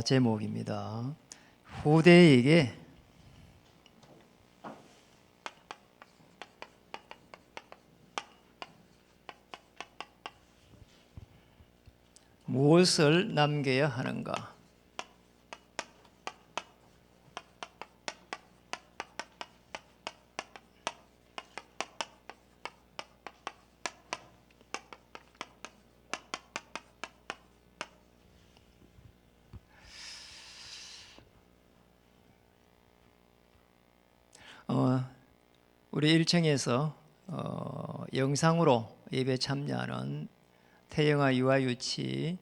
제목입니다. 후대에게 무엇을 남겨야 하는가? 우리 1층에서 영상으로 예배 참여하는 태영아 유아유치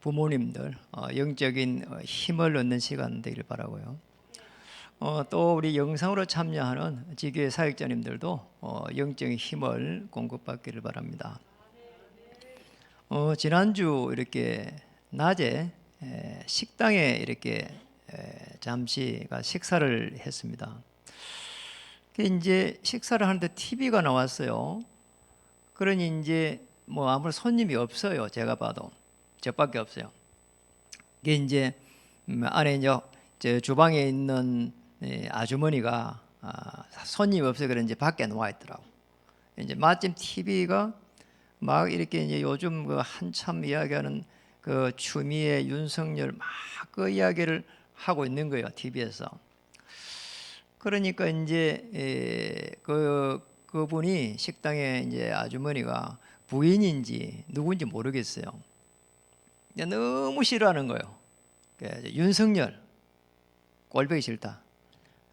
부모님들 영적인 힘을 얻는 시간 되기를 바라고요. 또 우리 영상으로 참여하는 지교회 사역자님들도 영적인 힘을 공급받기를 바랍니다. 지난주 이렇게 낮에 식당에 이렇게 잠시 식사를 했습니다. 이제 식사를 하는데 TV가 나왔어요. 그러니 이제 뭐 아무 손님이 없어요. 제가 봐도 저밖에 없어요. 이게 이제 안에 이제 저 주방에 있는 아주머니가 손님이 없어요. 그래 이제 밖에 나와 있더라고. 이제 마침 TV가 막 이렇게 이제 요즘 그 한참 이야기하는 그 추미애 윤석열 막 그 이야기를 하고 있는 거예요. TV에서. 그러니까 이제 그분이 식당에 이제 아주머니가 부인인지 누구인지 모르겠어요. 너무 싫어하는 거예요. 윤석열 꼴보기 싫다,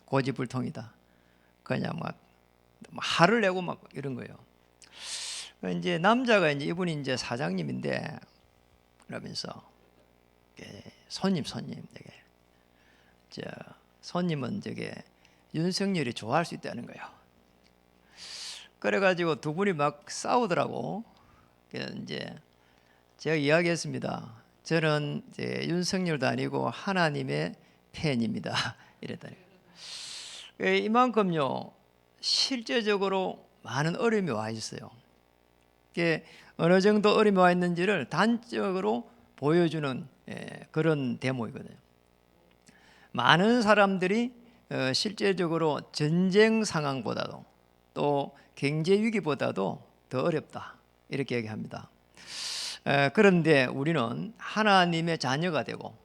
고집불통이다. 그냥 막 화를 내고 막 이런 거예요. 이제 남자가 이제 이분이 이제 사장님인데 그러면서 손님 되게 손님은 저게 윤석열이 좋아할 수 있다는 거예요. 그래가지고 두 분이 막 싸우더라고. 그래서 이제 제가 이야기했습니다. 저는 이제 윤석열도 아니고 하나님의 팬입니다. 이랬더니 이만큼요 실제적으로 많은 어려움이 와 있어요. 이게 어느 정도 어려움이 와 있는지를 단적으로 보여주는 그런 대목이거든요. 많은 사람들이 실제적으로 전쟁 상황보다도 또 경제 위기보다도 더 어렵다 이렇게 얘기합니다. 그런데 우리는 하나님의 자녀가 되고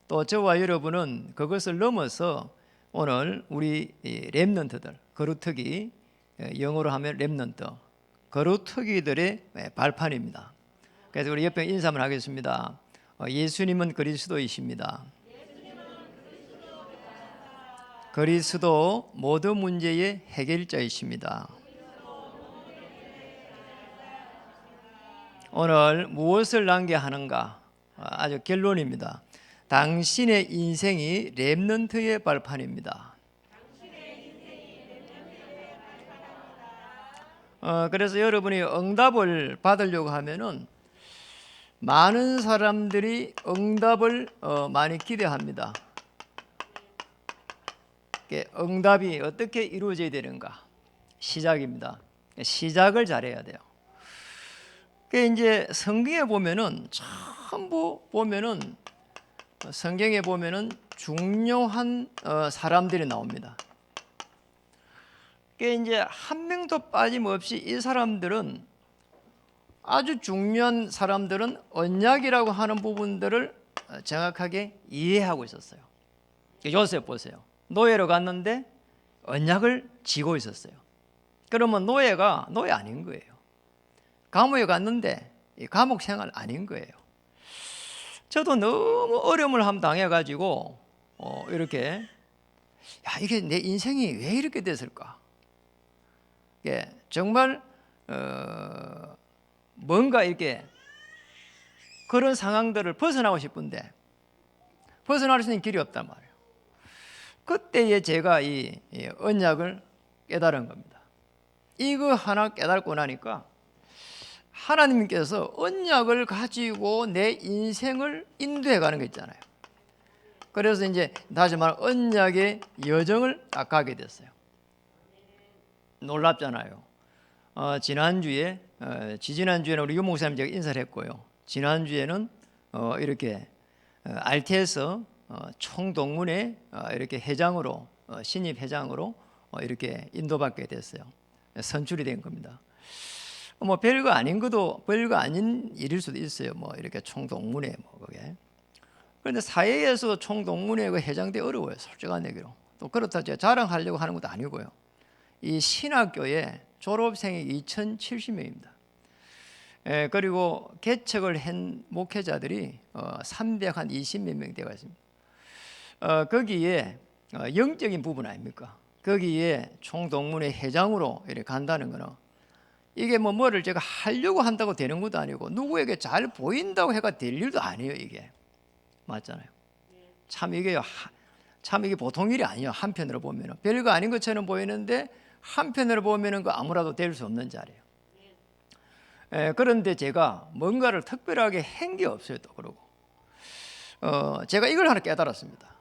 또 저와 여러분은 그것을 넘어서 오늘 우리 렘넌트들 거루터기 영어로 하면 렘넌트 거루터기들의 발판입니다. 그래서 우리 옆에 인사 한번 하겠습니다. 예수님은 그리스도이십니다. 그리스도 모든 문제의 해결자이십니다. 오늘 무엇을 남겨야 하는가? 아주 결론입니다. 당신의 인생이 렘넌트의 발판입니다. 그래서 여러분이 응답을 받으려고 하면은 많은 사람들이 응답을 많이 기대합니다. 응답이 어떻게 이루어져야 되는가? 시작입니다. 시작을 잘해야 돼요. 이제 성경에 보면은 전부 보면은 성경에 보면은 중요한 사람들이 나옵니다. 이제 한 명도 빠짐없이 이 사람들은 아주 중요한 사람들은 언약이라고 하는 부분들을 정확하게 이해하고 있었어요. 요셉 보세요. 노예로 갔는데 언약을 지고 있었어요. 그러면 노예가 노예 아닌 거예요. 감옥에 갔는데 감옥 생활 아닌 거예요. 저도 너무 어려움을 한번 당해가지고 이렇게 이게 내 인생이 왜 이렇게 됐을까? 정말 뭔가 이렇게 그런 상황들을 벗어나고 싶은데 벗어날 수 있는 길이 없단 말이에요. 그때에 제가 이 언약을 깨달은 겁니다. 이거 하나 깨닫고 나니까 하나님께서 언약을 가지고 내 인생을 인도해 가는 거 있잖아요. 그래서 이제 다시 말해 언약의 여정을 딱 가게 됐어요. 놀랍잖아요. 지난주에 지지난주에는 우리 유 목사님 제가 인사를 했고요. 지난주에는 이렇게 RTS 총동문회 이렇게 회장으로 신입 회장으로 이렇게 인도받게 됐어요. 선출이 된 겁니다. 뭐 별거 아닌 것도 별거 아닌 일일 수도 있어요. 뭐 이렇게 총동문회 뭐 그게. 그런데 사회에서 총동문회가 회장되기 어려워요. 솔직한 얘기로. 또 그렇다 제가 자랑하려고 하는 것도 아니고요. 이 신학교에 졸업생이 2,070명입니다. 그리고 개척을 한 목회자들이 320몇 명 되어 있습니다. 거기에 영적인 부분 아닙니까? 거기에 총동문회 회장으로 이렇게 간다는 거는 이게 뭐를 제가 하려고 한다고 되는 것도 아니고 누구에게 잘 보인다고 해가 될 일도 아니에요. 이게 맞잖아요. 참 이게 보통 일이 아니에요. 한편으로 보면은 별거 아닌 것처럼 보이는데 한편으로 보면은 그 아무라도 될 수 없는 자리예요. 그런데 제가 뭔가를 특별하게 한 게 없어요. 또 그러고 제가 이걸 하나 깨달았습니다.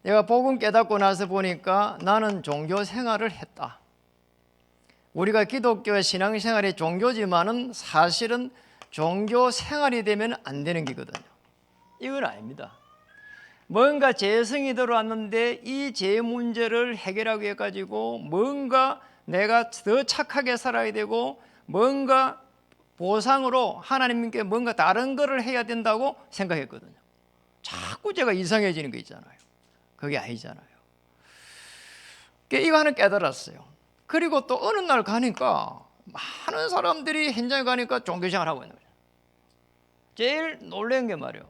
내가 복음 깨닫고 나서 보니까 나는 종교 생활을 했다. 우리가 기독교 신앙생활이 종교지만은 사실은 종교 생활이 되면 안 되는 게거든요. 이건 아닙니다. 뭔가 재성이 들어왔는데 이 재 문제를 해결하기 위해 가지고 뭔가 내가 더 착하게 살아야 되고 뭔가 보상으로 하나님께 뭔가 다른 거를 해야 된다고 생각했거든요. 자꾸 제가 이상해지는 거 있잖아요. 그게 아니잖아요. 이거 하나 깨달았어요. 그리고 또 어느 날 가니까 많은 사람들이 현장에 가니까 종교생활을 하고 있는 거예요. 제일 놀란 게 말이에요.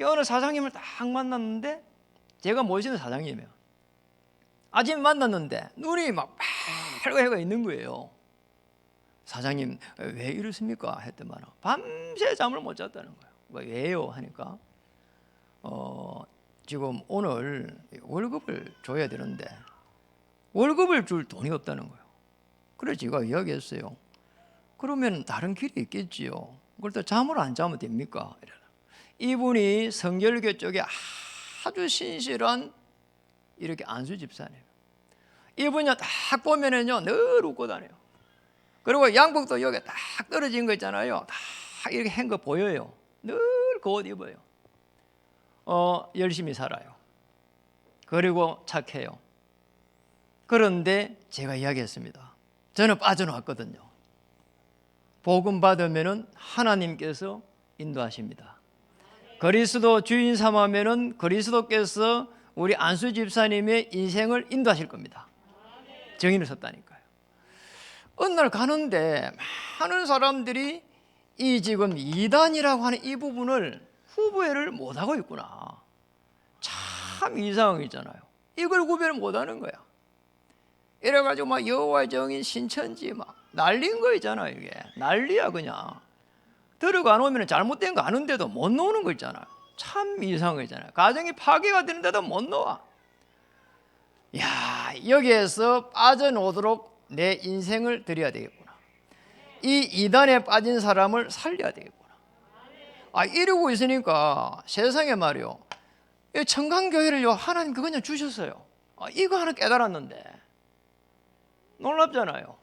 어느 사장님을 딱 만났는데 제가 모시는 사장님이에요. 아침에 만났는데 눈이 막 빨개가 있는 거예요. 사장님 왜 이러십니까? 했더만 밤새 잠을 못 잤다는 거예요. 왜요? 하니까 지금 오늘 월급을 줘야 되는데 월급을 줄 돈이 없다는 거예요. 그래서 제가 이야기했어요. 그러면 다른 길이 있겠지요. 그걸 또 잠을 안 자면 됩니까? 이분이 성결교 쪽에 아주 신실한 이렇게 안수 집사님. 이분이 딱 보면은요 늘 웃고 다녀요. 그리고 양복도 여기 딱 떨어진 거 있잖아요. 딱 이렇게 한 거 보여요. 늘 그 옷 입어요. 열심히 살아요. 그리고 착해요. 그런데 제가 이야기했습니다. 저는 빠져나왔거든요. 복음 받으면은 하나님께서 인도하십니다. 그리스도 주인 삼으면은 그리스도께서 우리 안수 집사님의 인생을 인도하실 겁니다. 정인을 섰다니까요. 어느 날 가는데 많은 사람들이 이 지금 이단이라고 하는 이 부분을 구별을 못하고 있구나. 참 이상한 거 있잖아요. 이걸 구별을 못하는 거야. 이래가지고 막 여호와의 정인 신천지 막 난리인 거 있잖아요. 이게 난리야 그냥. 들어가 놓으면 잘못된 거 아는데도 못 놓는 거 있잖아요. 참 이상한 거 있잖아요. 가정이 파괴가 되는데도 못 놓아. 야, 여기에서 빠져나오도록 내 인생을 드려야 되겠구나. 이 이단에 빠진 사람을 살려야 되겠구나. 이러고 있으니까 세상에 말이요. 청강교회를요 하나님 그냥 주셨어요. 이거 하나 깨달았는데 놀랍잖아요.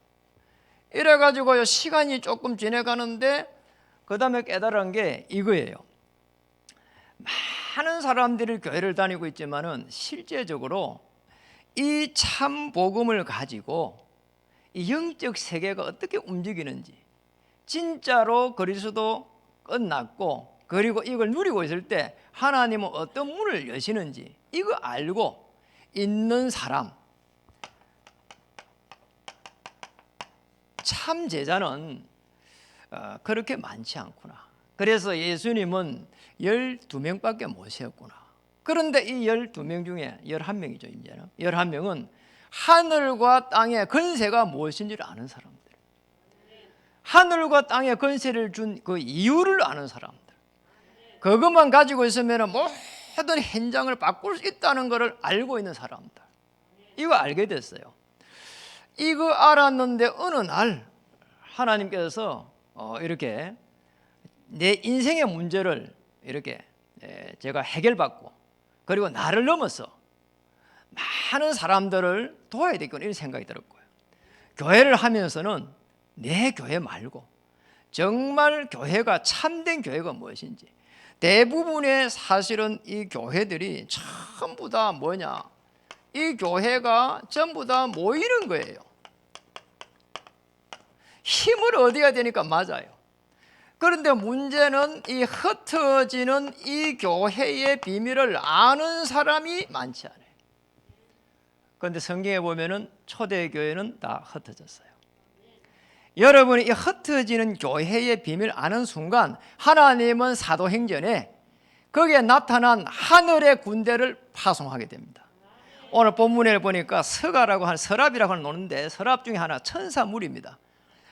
이래가지고요 시간이 조금 지나가는데 그 다음에 깨달은 게 이거예요. 많은 사람들이 교회를 다니고 있지만은 실제적으로 이 참 복음을 가지고 이 영적 세계가 어떻게 움직이는지 진짜로 그리스도 끝났고 그리고 이걸 누리고 있을 때 하나님은 어떤 문을 여시는지 이거 알고 있는 사람 참 제자는 그렇게 많지 않구나. 그래서 예수님은 12명밖에 못 세웠구나. 그런데 이 12명 중에 11명이죠. 이제는 11명은 하늘과 땅의 권세가 무엇인지를 아는 사람들, 하늘과 땅의 권세를 준 그 이유를 아는 사람들, 그것만 가지고 있으면 모든 현장을 바꿀 수 있다는 것을 알고 있는 사람들, 이거 알게 됐어요. 이거 알았는데 어느 날 하나님께서 이렇게 내 인생의 문제를 이렇게 제가 해결받고 그리고 나를 넘어서 많은 사람들을 도와야 되겠구나 이런 생각이 들었고요. 교회를 하면서는 내 교회 말고 정말 교회가 참된 교회가 무엇인지 대부분의 사실은 이 교회들이 전부 다 뭐냐? 이 교회가 전부 다 모이는 거예요. 힘을 얻어야 되니까 맞아요. 그런데 문제는 이 흩어지는 이 교회의 비밀을 아는 사람이 많지 않아요. 그런데 성경에 보면은 초대교회는 다 흩어졌어요. 여러분이 이 흩어지는 교회의 비밀을 아는 순간 하나님은 사도행전에 거기에 나타난 하늘의 군대를 파송하게 됩니다. 오늘 본문에 보니까 서가라고 하는 서랍이라고 하는 노는데 서랍 중에 하나 천사물입니다.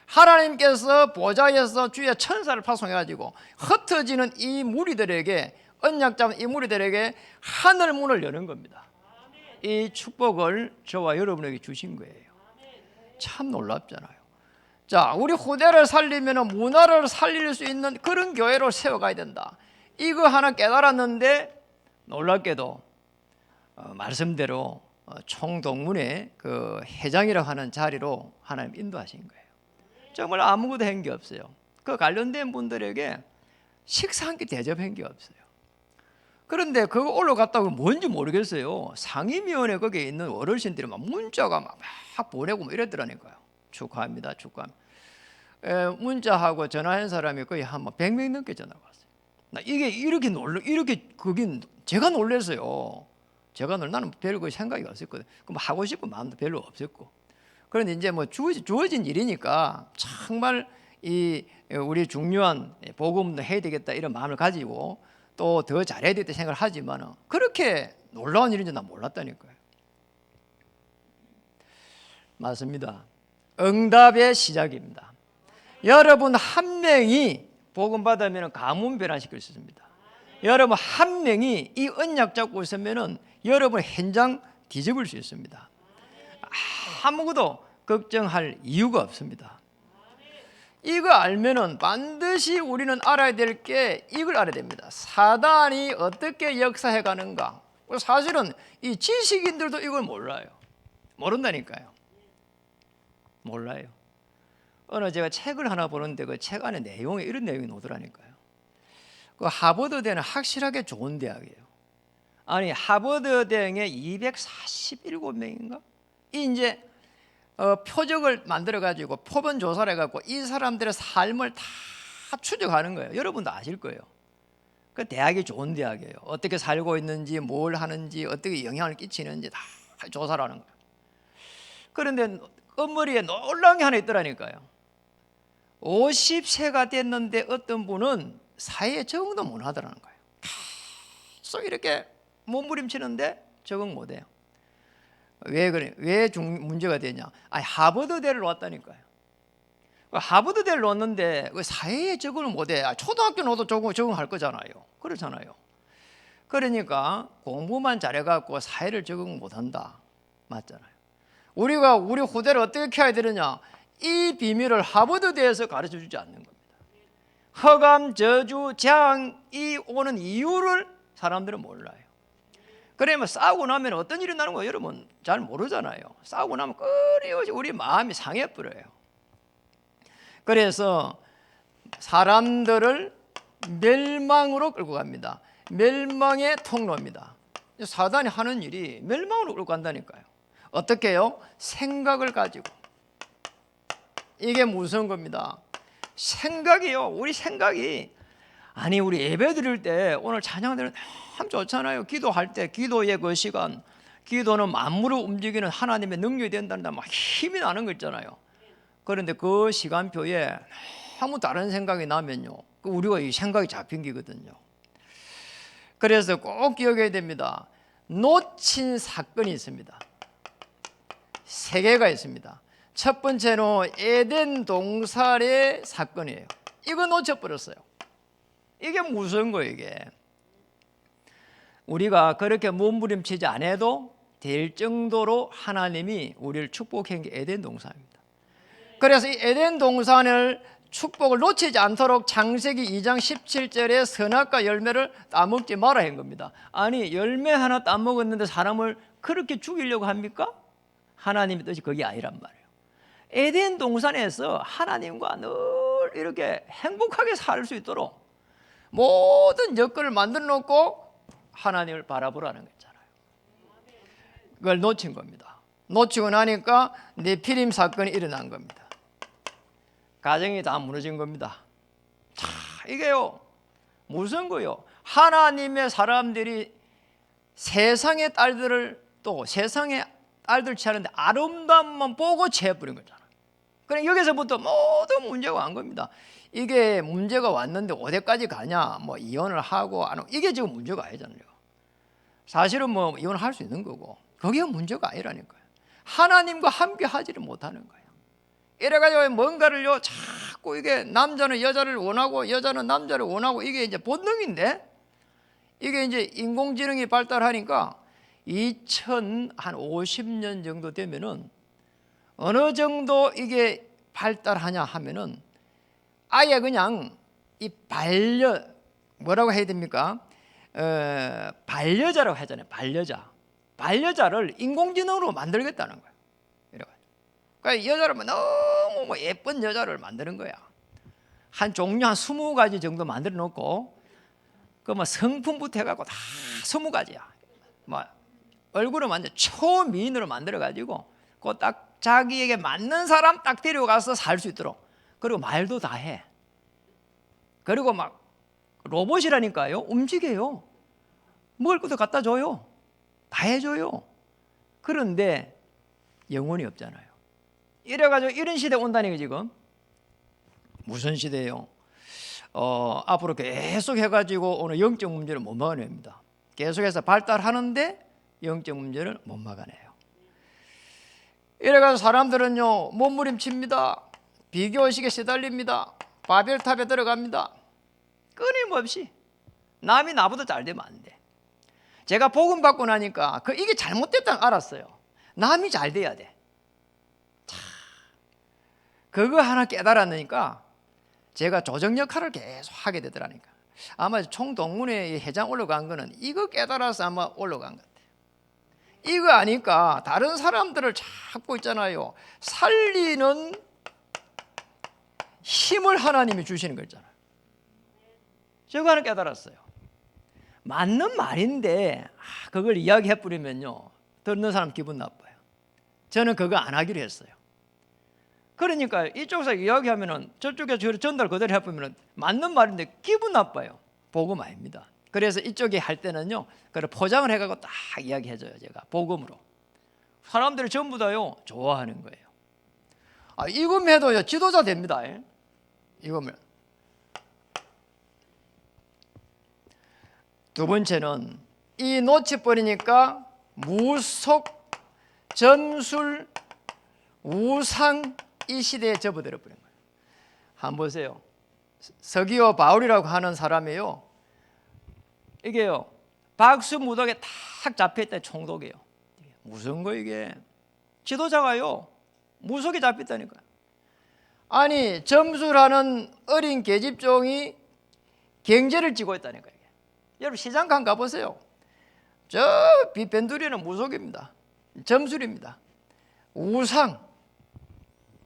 하나님께서 보좌에서 주의 천사를 파송해가지고 흩어지는 이 무리들에게 언약 잡은 이 무리들에게 하늘 문을 여는 겁니다. 이 축복을 저와 여러분에게 주신 거예요. 참 놀랍잖아요. 자, 우리 후대를 살리면 문화를 살릴 수 있는 그런 교회로 세워가야 된다. 이거 하나 깨달았는데 놀랍게도 말씀대로 총동문회 그 회장이라고 하는 자리로 하나님 인도하신 거예요. 정말 아무것도 한 게 없어요. 그 관련된 분들에게 식사 한 끼 대접한 게 없어요. 그런데 그거 올라갔다고 뭔지 모르겠어요. 상임위원회 거기에 있는 어르신들이 막 문자가 막 보내고 뭐 이랬더라니까요. 축하합니다, 축하합니다. 문자하고 전화한 사람이 거의 한 100명 넘게 전화가 왔어요. 나 이게 이렇게 그긴 제가 놀랐어요. 나는 별로 그 생각이 없었거든. 그럼 하고 싶은 마음도 별로 없었고. 그런데 이제 뭐 주어진 일이니까 정말 이 우리 중요한 복음도 해야 되겠다 이런 마음을 가지고 또 더 잘해야 되겠다 생각을 하지만 그렇게 놀라운 일인지 난 몰랐다니까요. 맞습니다. 응답의 시작입니다. 여러분 한 명이 복음 받으면 가문 변화시킬 수 있습니다. 여러분 한 명이 이 언약 잡고 있으면 여러분 현장 뒤집을 수 있습니다. 아무것도 걱정할 이유가 없습니다. 이거 알면은 반드시 우리는 알아야 될 게 이걸 알아야 됩니다. 사단이 어떻게 역사해 가는가. 사실은 이 지식인들도 이걸 몰라요. 모른다니까요. 몰라요. 어느 제가 책을 하나 보는데 그 책 안에 내용에 이런 내용이 나오더라니까요. 그 하버드대는 확실하게 좋은 대학이에요. 아니 하버드대에 247명인가? 이제 표적을 만들어 가지고 표본 조사를 해갖고 이 사람들의 삶을 다 추적하는 거예요. 여러분도 아실 거예요. 그 대학이 좋은 대학이에요. 어떻게 살고 있는지, 뭘 하는지, 어떻게 영향을 끼치는지 다 조사를 하는 거예요. 그런데 끝머리에 놀라운 게 하나 있더라니까요. 50세가 됐는데 어떤 분은 사회에 적응도 못 하더라는 거예요. 계속 이렇게 몸부림치는데 적응 못 해요. 왜 그래? 왜 문제가 되냐? 아니 하버드대를 왔다니까요. 하버드대를 왔는데 사회에 적응을 못해. 초등학교 넣어도 적응할 거잖아요. 그렇잖아요. 그러니까 공부만 잘해갖고 사회를 적응 못한다. 맞잖아요. 우리가 우리 후대를 어떻게 해야 되느냐? 이 비밀을 하버드대에서 가르쳐주지 않는 겁니다. 허감, 저주, 재앙이 오는 이유를 사람들은 몰라요. 그러면 싸우고 나면 어떤 일이 나는 거 여러분 잘 모르잖아요. 싸우고 나면 끊임없이 우리 마음이 상해버려요. 그래서 사람들을 멸망으로 끌고 갑니다. 멸망의 통로입니다. 사단이 하는 일이 멸망으로 끌고 간다니까요. 어떻게 해요? 생각을 가지고. 이게 무서운 겁니다. 생각이요. 우리 생각이 아니 우리 예배 드릴 때 오늘 찬양 드릴 때 참 좋잖아요. 기도할 때 기도의 그 시간, 기도는 만물을 움직이는 하나님의 능력이 된다는 막 힘이 나는 거 있잖아요. 그런데 그 시간표에 아무 다른 생각이 나면요, 우리가 이 생각이 잡힌 게거든요. 그래서 꼭 기억해야 됩니다. 놓친 사건이 있습니다. 3개가 있습니다. 첫 번째는 에덴 동산의 사건이에요. 이거 놓쳐버렸어요. 이게 무서운 거예요. 이게 우리가 그렇게 몸부림치지 않아도 될 정도로 하나님이 우리를 축복한 게 에덴 동산입니다. 그래서 이 에덴 동산을 축복을 놓치지 않도록 창세기 2장 17절에 선악과 열매를 따먹지 마라 한 겁니다. 아니 열매 하나 따먹었는데 사람을 그렇게 죽이려고 합니까? 하나님의 뜻이 그게 아니란 말이에요. 에덴 동산에서 하나님과 늘 이렇게 행복하게 살 수 있도록 모든 여건을 만들어 놓고 하나님을 바라보라는 거잖아요. 그걸 놓친 겁니다. 놓치고 나니까 네피림 사건이 일어난 겁니다. 가정이 다 무너진 겁니다. 자, 이게요 무슨 거요? 하나님의 사람들이 세상의 딸들을 또 세상의 딸들 취하는데 아름다움만 보고 취해버린 거잖아요. 그러니까 여기서부터 모든 문제가 온 겁니다. 이게 문제가 왔는데 어디까지 가냐? 뭐 이혼을 하고 안 하고 이게 지금 문제가 아니잖아요. 사실은 뭐 이혼할 수 있는 거고 그게 문제가 아니라니까요. 하나님과 함께 하지를 못하는 거예요. 이래가지고 뭔가를요 자꾸 이게 남자는 여자를 원하고 여자는 남자를 원하고 이게 이제 본능인데 이게 이제 인공지능이 발달하니까 2050년 정도 되면은 어느 정도 이게 발달하냐 하면은 아예 그냥 이 뭐라고 해야 됩니까? 반려자라고 하잖아요. 반려자를 인공지능으로 만들겠다는 거예요. 이래가지고. 그러니까 여자를 너무 뭐 예쁜 여자를 만드는 거야. 한 종류 한 20가지 정도 만들어 놓고 그 뭐 성품부터 해갖고 다 20가지야. 뭐 얼굴을 완전 초미인으로 만들어 가지고 그 딱 자기에게 맞는 사람 딱 데려가서 살 수 있도록 그리고 말도 다 해. 그리고 막 로봇이라니까요. 움직여요. 먹을 것도 갖다 줘요. 다 해줘요. 그런데 영혼이 없잖아요. 이래가지고 이런 시대 온다는 게 지금 무슨 시대예요? 앞으로 계속 해가지고 오늘 영적 문제를 못 막아냅니다. 계속해서 발달하는데 영적 문제를 못 막아내요. 이래가지고 사람들은요 몸부림칩니다. 비교의식에 시달립니다. 바벨탑에 들어갑니다. 끊임없이 남이 나보다 잘 되면 안 돼. 제가 복음 받고 나니까 이게 잘못됐다는 걸 알았어요. 남이 잘 돼야 돼. 자, 그거 하나 깨달았으니까 제가 조정 역할을 계속 하게 되더라니까. 아마 총동문회 회장 올라간 거는 이거 깨달아서 아마 올라간 것 같아요. 이거 아니까 다른 사람들을 찾고 있잖아요. 살리는 힘을 하나님이 주시는 거 있잖아요. 저거 하나 깨달았어요. 맞는 말인데 그걸 이야기해 버리면요 듣는 사람 기분 나빠요. 저는 그거 안 하기로 했어요. 그러니까 이쪽에서 이야기하면은 저쪽에서 전달 그대로 해보면은 맞는 말인데 기분 나빠요. 복음 아닙니다. 그래서 이쪽에 할 때는요 그걸 포장을 해가지고 딱 이야기해줘요. 제가 복음으로 사람들이 전부 다요 좋아하는 거예요. 이거면 해도요 지도자 됩니다. 이거면. 두 번째는 이 놓쳐버리니까 무속, 점술, 우상 이 시대에 접어들어 버린 거예요. 한번 보세요. 서기오 바울이라고 하는 사람이에요. 이게요 박수무덕에 탁 잡혀있다 총독이에요. 무슨 거 이게 지도자가요 무속에 잡혔다니까요. 아니 점술하는 어린 계집종이 경제를 쥐고 있다니까요. 여러분 시장 가보세요. 저 빗변두리는 무속입니다. 점술입니다. 우상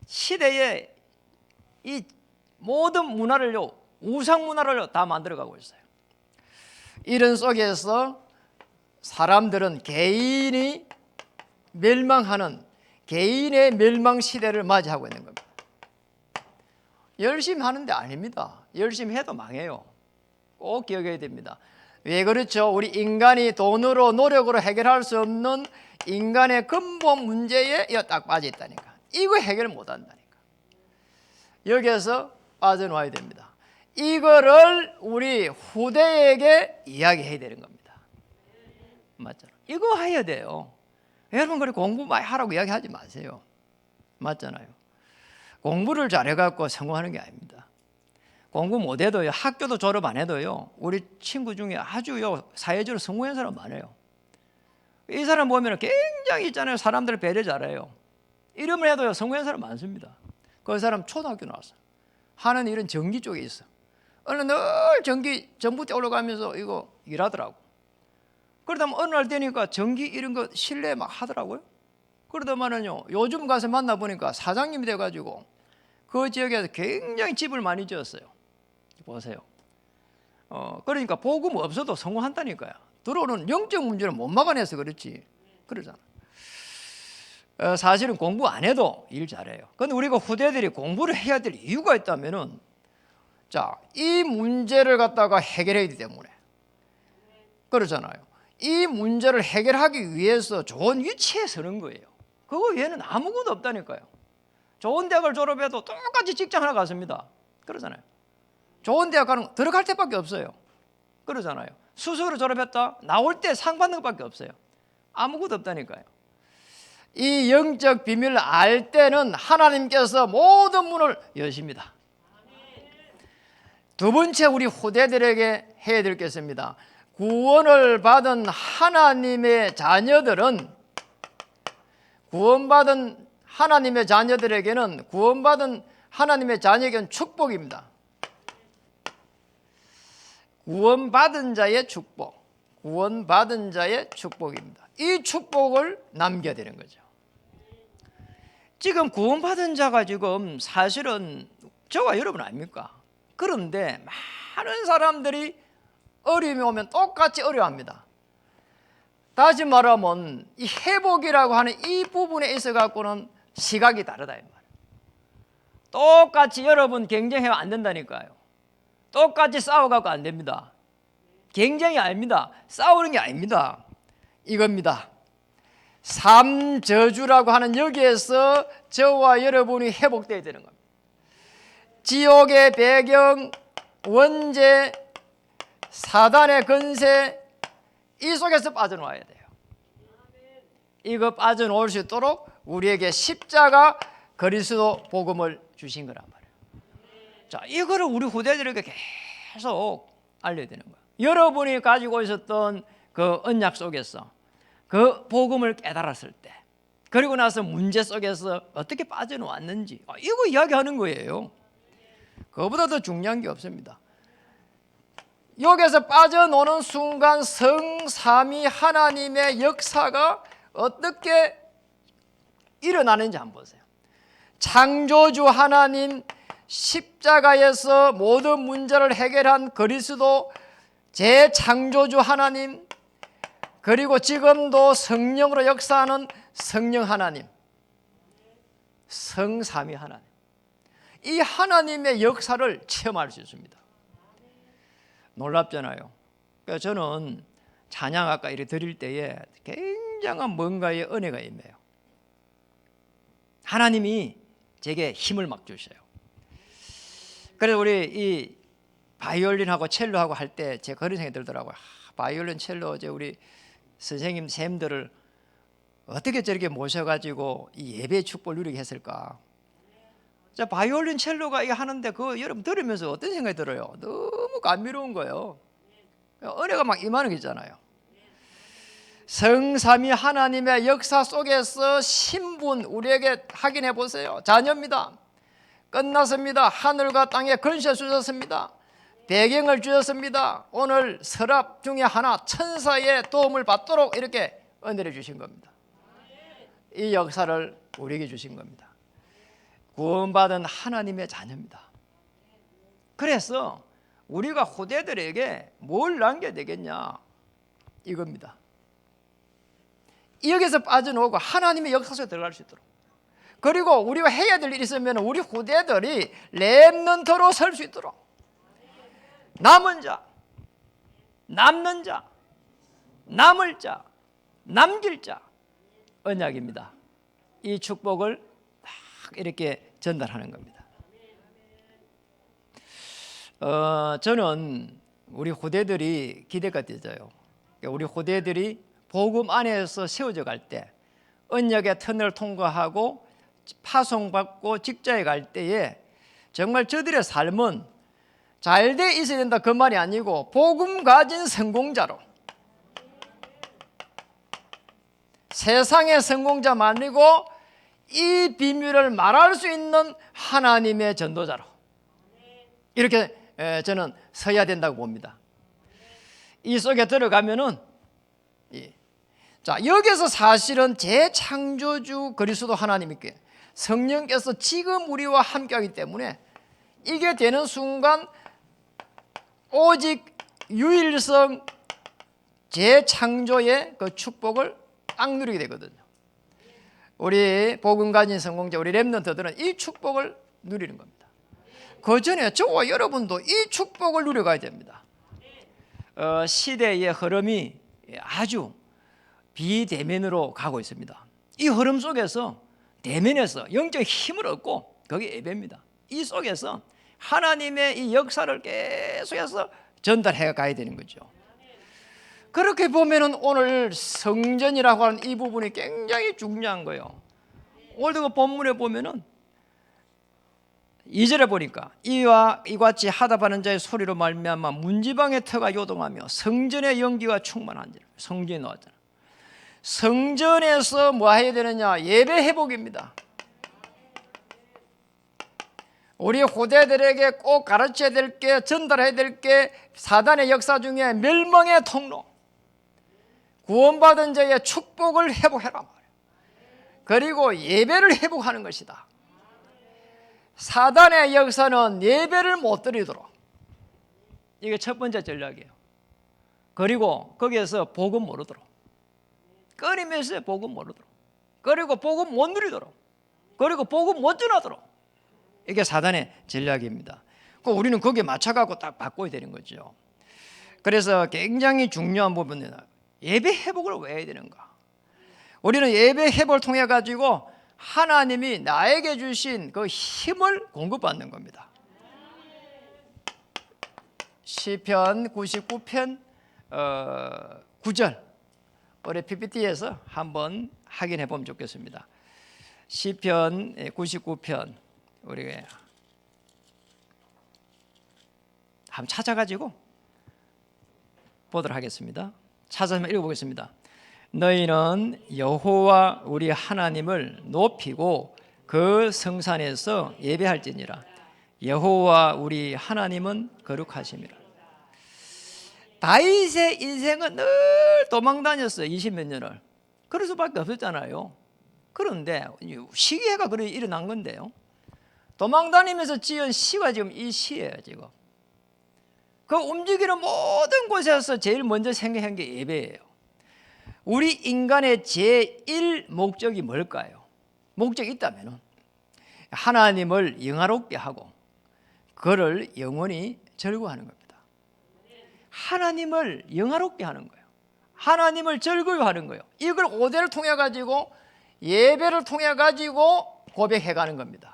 시대에 이 모든 문화를요 우상 문화를요 다 만들어가고 있어요. 이런 속에서 사람들은 개인이 멸망하는 개인의 멸망 시대를 맞이하고 있는 겁니다. 열심히 하는데 아닙니다. 열심히 해도 망해요. 꼭 기억해야 됩니다. 왜 그렇죠? 우리 인간이 돈으로 노력으로 해결할 수 없는 인간의 근본 문제에 딱 빠져 있다니까. 이거 해결 못 한다니까. 여기에서 빠져나와야 됩니다. 이거를 우리 후대에게 이야기해야 되는 겁니다. 맞잖아요. 이거 해야 돼요. 여러분 그렇게 공부 많이 하라고 이야기하지 마세요. 맞잖아요. 공부를 잘해갖고 성공하는 게 아닙니다. 공부 못해도요 학교도 졸업 안 해도요 우리 친구 중에 아주요 사회적으로 성공한 사람 많아요. 이 사람 보면 굉장히 있잖아요 사람들을 배려 잘해요. 이름을 해도요 성공한 사람 많습니다. 그 사람 초등학교 나왔어요. 하는 일은 전기 쪽에 있어. 어느 늘 전기 전봇대 올라가면서 이거 일하더라고. 그러다 어느 날 되니까 전기 이런 거 실내 막 하더라고요. 그러다만은요 요즘 가서 만나보니까 사장님이 돼가지고 그 지역에서 굉장히 집을 많이 지었어요. 보세요. 그러니까 복음 없어도 성공한다니까요. 들어오는 영적 문제는 못 막아내서 그렇지. 그러잖아. 사실은 공부 안 해도 일 잘해요. 그런데 우리가 후대들이 공부를 해야 될 이유가 있다면은, 자, 이 문제를 갖다가 해결해야 되기 때문에. 그렇잖아요. 이 문제를 해결하기 위해서 좋은 위치에 서는 거예요. 그거 외에는 아무것도 없다니까요. 좋은 대학을 졸업해도 똑같이 직장 하나 갔습니다. 그러잖아요. 좋은 대학 가는 거 들어갈 때밖에 없어요. 그러잖아요. 수석으로 졸업했다 나올 때 상 받는 것밖에 없어요. 아무것도 없다니까요. 이 영적 비밀을 알 때는 하나님께서 모든 문을 여십니다. 두 번째 우리 후대들에게 해야 될 게 있습니다. 구원을 받은 하나님의 자녀들은, 구원받은 하나님의 자녀들에게는, 구원받은 하나님의 자녀에게는 축복입니다. 구원받은 자의 축복, 구원받은 자의 축복입니다. 이 축복을 남겨야 되는 거죠. 지금 구원받은 자가 지금 사실은 저와 여러분 아닙니까? 그런데 많은 사람들이 어려움이 오면 똑같이 어려워합니다. 다시 말하면 이 회복이라고 하는 이 부분에 있어 갖고는 시각이 다르다 이 말이에요. 똑같이 여러분 경쟁하면 안 된다니까요. 똑같이 싸워갖고 안 됩니다. 경쟁이 아닙니다. 싸우는 게 아닙니다. 이겁니다. 삼저주라고 하는 여기에서 저와 여러분이 회복되어야 되는 겁니다. 지옥의 배경, 원죄, 사단의 건세, 이 속에서 빠져나와야 돼요. 이거 빠져나올 수 있도록 우리에게 십자가 그리스도 복음을 주신 거란 말이에요. 자, 이거를 우리 후대들에게 계속 알려야 되는 거예요. 여러분이 가지고 있었던 그 언약 속에서 그 복음을 깨달았을 때, 그리고 나서 문제 속에서 어떻게 빠져나왔는지, 이거 이야기하는 거예요. 그거보다 더 중요한 게 없습니다. 여기서 빠져노는 순간 성삼위 하나님의 역사가 어떻게 일어나는지 한번 보세요. 창조주 하나님, 십자가에서 모든 문제를 해결한 그리스도 재창조주 하나님, 그리고 지금도 성령으로 역사하는 성령 하나님, 성삼위 하나님, 이 하나님의 역사를 체험할 수 있습니다. 놀랍잖아요. 그러니까 저는 찬양 아까 이렇게 드릴 때에 굉장한 뭔가의 은혜가 임해요. 하나님이 제게 힘을 막 주셔요. 그래서 우리 이 바이올린하고 첼로하고 할 때 제가 그런 생각이 들더라고요. 바이올린, 첼로 어제 우리 선생님 쌤들을 어떻게 저렇게 모셔가지고 이 예배 축복을 누리게 했을까? 자, 바이올린, 첼로가 이거 하는데 그거 여러분 들으면서 어떤 생각이 들어요? 너무 감미로운 거예요. 은혜가 막 임하는 게 있잖아요. 성삼위 하나님의 역사 속에서 신분 우리에게 확인해 보세요. 자녀입니다. 끝났습니다. 하늘과 땅에 권세 주셨습니다. 배경을 주셨습니다. 오늘 서랍 중에 하나 천사의 도움을 받도록 이렇게 은혜를 주신 겁니다. 이 역사를 우리에게 주신 겁니다. 구원받은 하나님의 자녀입니다. 그래서 우리가 후대들에게 뭘 남겨야 되겠냐, 이겁니다. 여기서 빠져나오고 하나님의 역사 속에 들어갈 수 있도록, 그리고 우리가 해야 될 일이 있으면 우리 후대들이 렘넌트로 설 수 있도록, 남은 자, 남는 자, 남을 자, 남길 자, 언약입니다. 이 축복을 딱 이렇게 전달하는 겁니다. 저는 우리 후대들이 기대가 되져요. 우리 후대들이 복음 안에서 세워져 갈 때, 언약의 터널을 통과하고 파송받고 직자에 갈 때에 정말 저들의 삶은 잘 돼 있어야 된다 그 말이 아니고 복음 가진 성공자로, 세상의 성공자만이고 이 비밀을 말할 수 있는 하나님의 전도자로 이렇게 저는 서야 된다고 봅니다. 이 속에 들어가면은, 자, 여기서 사실은 재창조주 그리스도 하나님께 성령께서 지금 우리와 함께하기 때문에 이게 되는 순간 오직 유일성 재창조의 그 축복을 딱 누리게 되거든요. 우리 복음 가진 성공자, 우리 렘넌트들은 이 축복을 누리는 겁니다. 그 전에 저와 여러분도 이 축복을 누려가야 됩니다. 시대의 흐름이 아주 비대면으로 가고 있습니다. 이 흐름 속에서 대면에서 영적 힘을 얻고 그게 예배입니다. 이 속에서 하나님의 이 역사를 계속해서 전달해 가야 되는 거죠. 그렇게 보면은 오늘 성전이라고 하는 이 부분이 굉장히 중요한 거예요. 오늘 그 본문에 보면은 2절에 보니까 이와 이같이 하답하는 자의 소리로 말미암아 문지방의 터가 요동하며 성전의 연기가 충만한지라. 성전에 나왔잖아. 성전에서 뭐 해야 되느냐? 예배 회복입니다. 우리 후대들에게 꼭 가르쳐야 될 게, 전달해야 될 게 사단의 역사 중에 멸망의 통로, 구원받은 자의 축복을 회복해라 말이에요. 그리고 예배를 회복하는 것이다. 사단의 역사는 예배를 못 드리도록, 이게 첫 번째 전략이에요. 그리고 거기에서 복음 모르도록, 끊임없이 복음 모르도록, 그리고 복음 못 누리도록, 그리고 복음 못 전하도록, 이게 사단의 전략입니다. 우리는 거기에 맞춰가고 딱 바꿔야 되는 거죠. 그래서 굉장히 중요한 부분은 예배 회복을 왜 해야 되는가? 우리는 예배 회복을 통해 가지고 하나님이 나에게 주신 그 힘을 공급받는 겁니다. 시편 99편 9절 우리 PPT에서 한번 확인해 보면 좋겠습니다. 시편 99편 우리 한번 찾아가지고 보도록 하겠습니다. 찾아서 읽어보겠습니다. 너희는 여호와 우리 하나님을 높이고 그 성산에서 예배할지니라. 여호와 우리 하나님은 거룩하심이라. 다윗의 인생은 늘 도망다녔어요. 20몇 년을. 그럴 수밖에 없었잖아요. 그런데 시기가 그렇게 일어난 건데요. 도망다니면서 지은 시가 지금 이 시예요. 지금 그 움직이는 모든 곳에서 제일 먼저 생각한 게 예배예요. 우리 인간의 제1 목적이 뭘까요? 목적이 있다면 하나님을 영화롭게 하고 그를 영원히 즐거워하는 겁니다. 하나님을 영화롭게 하는 거예요. 하나님을 즐거워하는 거예요. 이걸 오대를 통해 가지고 예배를 통해 가지고 고백해 가는 겁니다.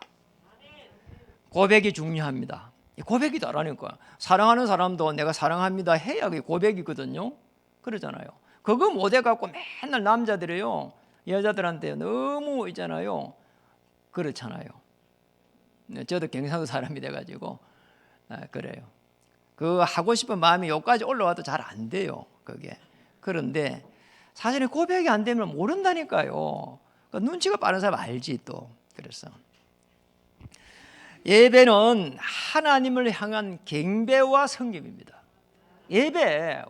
고백이 중요합니다. 고백이 다라니까. 사랑하는 사람도 내가 사랑합니다 해야 그게 고백이거든요. 그러잖아요. 그거 못해 갖고 맨날 남자들이요 여자들한테 너무 있잖아요. 그렇잖아요. 저도 경상도 사람이 돼가지고 그래요. 그 하고 싶은 마음이 여기까지 올라와도 잘 안 돼요. 그게. 그런데 사실은 고백이 안 되면 모른다니까요. 눈치가 빠른 사람 알지 또. 그래서 예배는 하나님을 향한 경배와 섬김입니다. 예배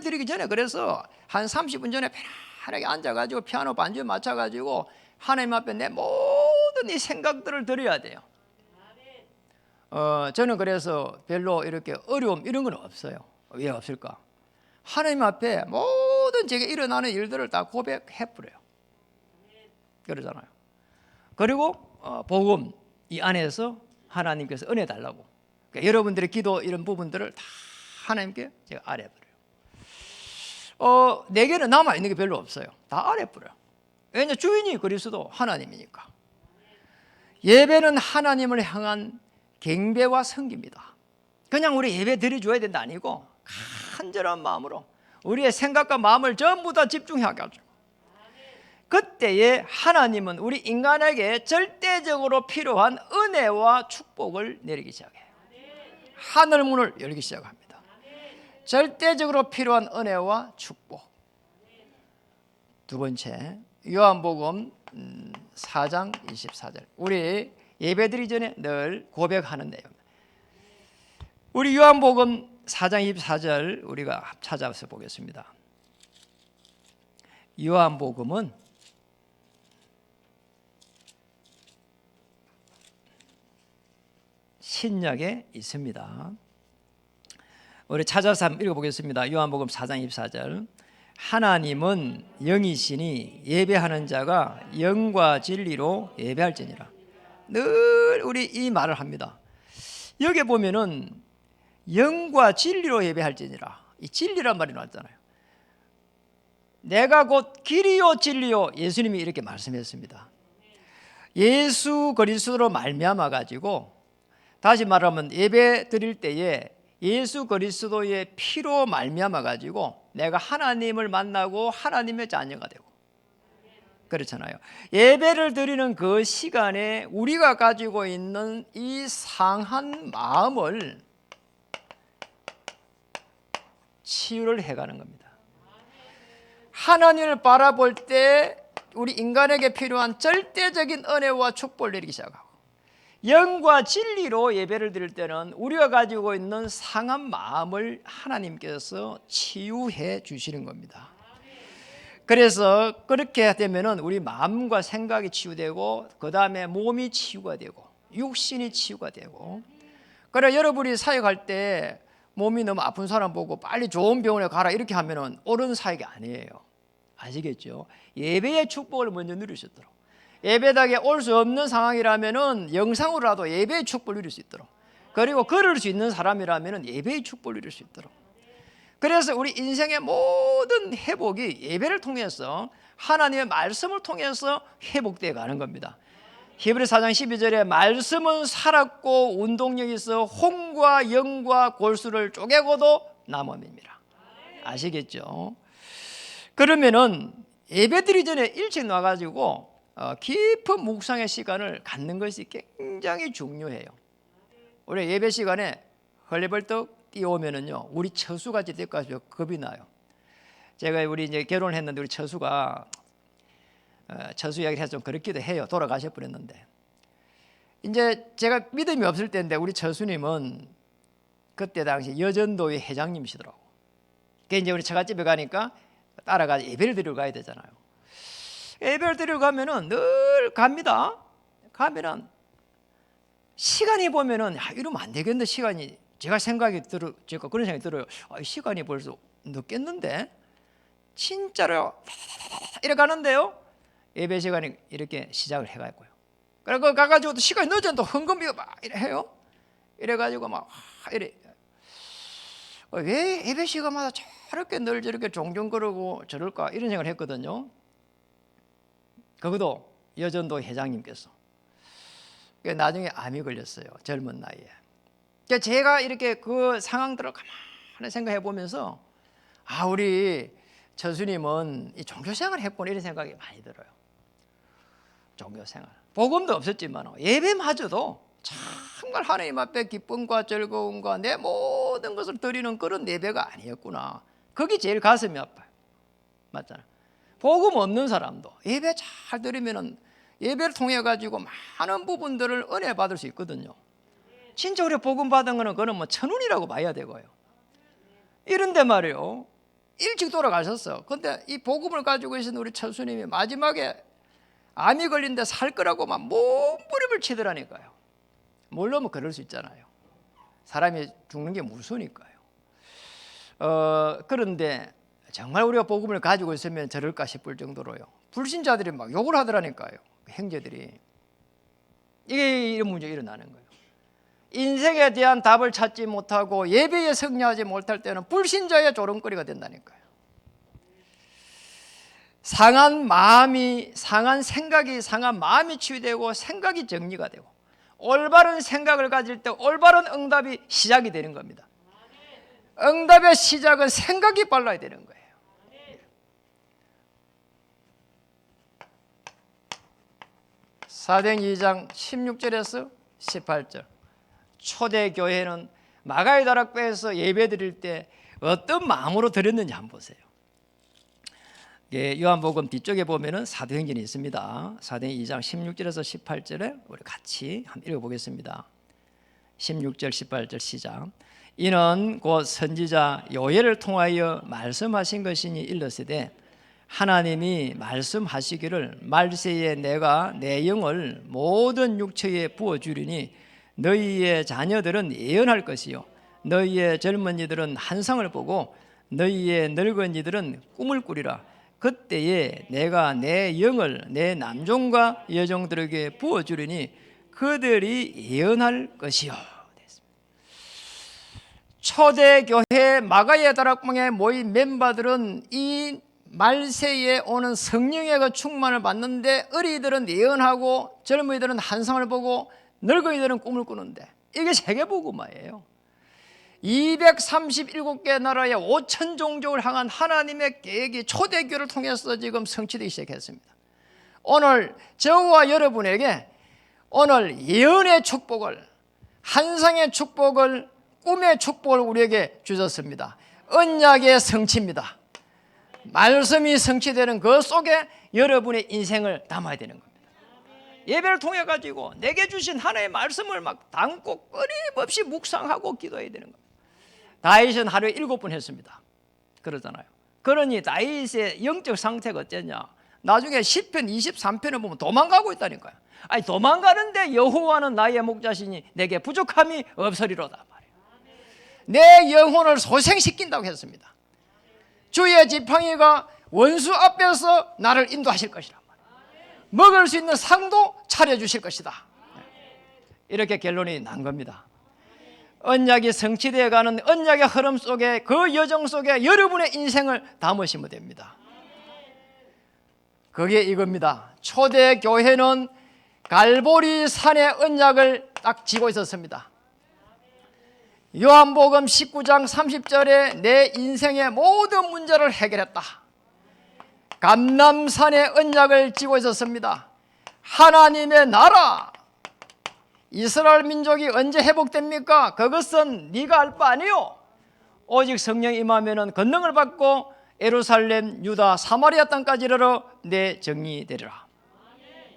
드리기 전에 그래서 한 30분 전에 편안하게 앉아가지고 피아노 반주에 맞춰가지고 하나님 앞에 내 모든 이 생각들을 드려야 돼요. 저는 그래서 별로 이렇게 어려움 이런 건 없어요. 왜 없을까? 하나님 앞에 모든 제게 일어나는 일들을 다 고백해 버려요. 그러잖아요. 그리고 복음 이 안에서 하나님께서 은혜 달라고. 그러니까 여러분들의 기도 이런 부분들을 다 하나님께 제가 아뢰버려요. 내게는 남아있는 게 별로 없어요. 다 아뢰버려요. 왜냐하면 주인이 그리스도 하나님이니까. 예배는 하나님을 향한 경배와 섬깁니다. 그냥 우리 예배 드려줘야 된다 아니고 간절한 마음으로 우리의 생각과 마음을 전부 다 집중해가지고 그때에 하나님은 우리 인간에게 절대적으로 필요한 은혜와 축복을 내리기 시작해요. 하늘문을 열기 시작합니다. 절대적으로 필요한 은혜와 축복. 두 번째, 요한복음 4장 24절. 우리 예배드리기 전에 늘 고백하는 내용. 우리 요한복음 4장 24절 우리가 찾아서 보겠습니다. 요한복음은 신약에 있습니다. 우리 찾아서 한번 읽어보겠습니다. 요한복음 4장 24절. 하나님은 영이시니 예배하는 자가 영과 진리로 예배할지니라. 늘 우리 이 말을 합니다. 여기 보면은 영과 진리로 예배할지니라. 이 진리란 말이 나왔잖아요. 내가 곧 길이요 진리요, 예수님이 이렇게 말씀했습니다. 예수 그리스도로 말미암아 가지고, 다시 말하면 예배 드릴 때에 예수 그리스도의 피로 말미암아 가지고 내가 하나님을 만나고 하나님의 자녀가 되고, 그렇잖아요. 예배를 드리는 그 시간에 우리가 가지고 있는 이 상한 마음을 치유를 해가는 겁니다. 하나님을 바라볼 때 우리 인간에게 필요한 절대적인 은혜와 축복을 내리기 시작하고, 영과 진리로 예배를 드릴 때는 우리가 가지고 있는 상한 마음을 하나님께서 치유해 주시는 겁니다. 그래서 그렇게 되면은 우리 마음과 생각이 치유되고, 그 다음에 몸이 치유가 되고, 육신이 치유가 되고. 그래, 여러분이 사역할 때 몸이 너무 아픈 사람 보고 빨리 좋은 병원에 가라 이렇게 하면은 옳은 사역이 아니에요. 아시겠죠? 예배의 축복을 먼저 누리셨도록, 예배당에 올 수 없는 상황이라면은 영상으로라도 예배의 축복을 누릴 수 있도록, 그리고 걸을 수 있는 사람이라면은 예배의 축복을 누릴 수 있도록. 그래서 우리 인생의 모든 회복이 예배를 통해서, 하나님의 말씀을 통해서 회복되어 가는 겁니다. 히브리 4장 12절에 말씀은 살았고 운동력이 있어 혼과 영과 골수를 쪼개고도 남음입니다. 아시겠죠? 그러면은 예배드리기 전에 일찍 나가지고 깊은 묵상의 시간을 갖는 것이 굉장히 중요해요. 우리 예배 시간에 헐레벌떡 뛰어오면은요, 우리 처수같이 될까요? 겁이 나요. 제가 우리 이제 결혼을 했는데 우리 처수가 처수 이야기를 해서 좀 그렇기도 해요. 돌아가셔 버렸는데, 이제 제가 믿음이 없을 때인데 우리 처수님은 그때 당시 여전도의 회장님이시더라고. 그게 이제 우리 처갓집에 가니까 따라가 예배를 드리러 가야 되잖아요. 예배를 드리러 가면은 늘 갑니다. 가면은 시간이 보면은 이러면 안 되겠는데, 시간이 제가 그런 생각이 들어요. 시간이 벌써 늦겠는데, 진짜로 이렇게 가는데요, 예배 시간이 이렇게 시작을 해가지고요. 그래서 가가지고 또 시간이 늦어도 흥금비가 막 이래 해요. 이래가지고 막 이래, 왜 예배 시간마다 저렇게 늘 저렇게 종종 그러고 저럴까 이런 생각을 했거든요. 그것도 여전도 회장님께서. 나중에 암이 걸렸어요, 젊은 나이에. 제가 이렇게 그 상황들을 가만히 생각해 보면서, 우리 처수님은 이 종교생활을 했구나 이런 생각이 많이 들어요. 종교생활, 복음도 없었지만 예배마저도 정말 하나님 앞에 기쁨과 즐거움과 내 모든 것을 드리는 그런 예배가 아니었구나. 그게 제일 가슴이 아파요. 맞잖아. 복음 없는 사람도 예배 잘 드리면은 예배를 통해 가지고 많은 부분들을 은혜 받을 수 있거든요. 진짜 우리 복음 받은 거는 그는 뭐 천운이라고 봐야 되고요. 이런데 말이요, 일찍 돌아가셨어. 근데 이 복음을 가지고 계신 우리 처수님이 마지막에 암이 걸린데 살 거라고 막 몸부림을 치더라니까요. 물론 뭐 그럴 수 있잖아요. 사람이 죽는 게 무서우니까요. 그런데 정말 우리가 복음을 가지고 있으면 저럴까 싶을 정도로요, 불신자들이 막 욕을 하더라니까요. 형제들이. 이게 이런 문제가 일어나는 거예요. 인생에 대한 답을 찾지 못하고 예배에 승리하지 못할 때는 불신자의 조롱거리가 된다니까요. 상한 생각이 상한 마음이 치유되고 생각이 정리가 되고, 올바른 생각을 가질 때 올바른 응답이 시작이 되는 겁니다. 응답의 시작은 생각이 빨라야 되는 거예요. 사도행 2장 16절에서 18절. 초대교회는 마가의 다락방에서 예배 드릴 때 어떤 마음으로 드렸는지 한번 보세요. 요한복음 뒤쪽에 보면은 사도행전이 있습니다. 사도행 2장 16절에서 18절에 우리 같이 한번 읽어보겠습니다. 16절 18절 시작. 이는 곧 선지자 요엘을 통하여 말씀하신 것이니 일렀으되, 하나님이 말씀하시기를 말세에 내가 내 영을 모든 육체에 부어주리니 너희의 자녀들은 예언할 것이요 너희의 젊은이들은 환상을 보고 너희의 늙은이들은 꿈을 꾸리라. 그때에 내가 내 영을 내 남종과 여종들에게 부어주리니 그들이 예언할 것이요. 초대교회 마가의 다락방에 모인 멤버들은 이 말세에 오는 성령의 그 충만을 받는데, 어린이들은 예언하고 젊은이들은 환상을 보고 늙은이들은 꿈을 꾸는데, 이게 세계복음화예요. 237개 나라의 5천 종족을 향한 하나님의 계획이 초대교회를 통해서 지금 성취되기 시작했습니다. 오늘 저와 여러분에게 오늘 예언의 축복을, 환상의 축복을, 꿈의 축복을 우리에게 주셨습니다. 언약의 성취입니다. 말씀이 성취되는 그 속에 여러분의 인생을 담아야 되는 겁니다. 예배를 통해 가지고 내게 주신 하나님의 말씀을 막 담고 끊임없이 묵상하고 기도해야 되는 겁니다. 다윗은 하루에 7번 했습니다. 그러잖아요. 그러니 다윗의 영적 상태가 어땠냐? 나중에 시편 23편을 보면 도망가고 있다니까요. 아니, 도망가는데 여호와는 나의 목자시니 내게 부족함이 없으리로다 말이에요. 내 영혼을 소생시킨다고 했습니다. 주의 지팡이가 원수 앞에서 나를 인도하실 것이란 말이에요. 먹을 수 있는 상도 차려주실 것이다. 이렇게 결론이 난 겁니다. 언약이 성취되어 가는 언약의 흐름 속에, 그 여정 속에 여러분의 인생을 담으시면 됩니다. 그게 이겁니다. 초대교회는 갈보리 산의 언약을 딱 쥐고 있었습니다. 요한복음 19장 30절에 내 인생의 모든 문제를 해결했다. 감람산의 언약을 쥐고 있었습니다. 하나님의 나라, 이스라엘 민족이 언제 회복됩니까? 그것은 네가 알 바 아니요. 오직 성령 임하면은 권능을 받고 예루살렘, 유다, 사마리아 땅까지 이르러 내 정리되리라.